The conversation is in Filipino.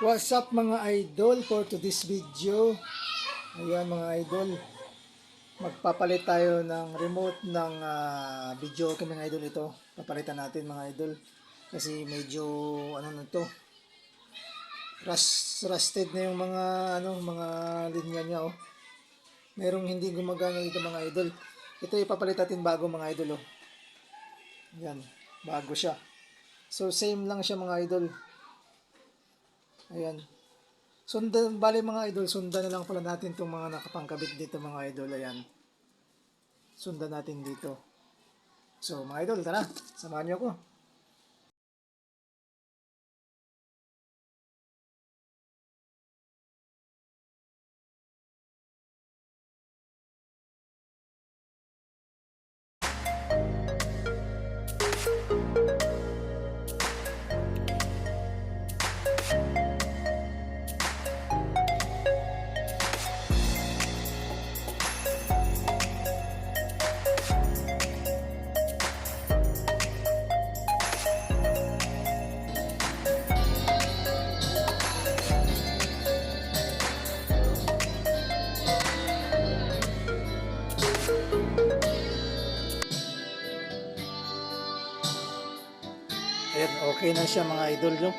What's up mga idol, for today's video, ayan mga idol, magpapalit tayo ng remote ng video okay mga idol. Ito papalitan natin mga idol kasi medyo ano na to, rusted na yung mga linya niya. Merong hindi gumagana dito mga idol. Ito ipapalit natin bago mga idol. Yan, bago siya. So same lang siya mga idol. Ayan. Sundan, bali mga idol, sundan na lang pala natin itong mga nakapangkabit dito mga idol. Ayan. Sundan natin dito. So mga idol, tara, samahan niyo ako. Ayan, okay na siya mga idol.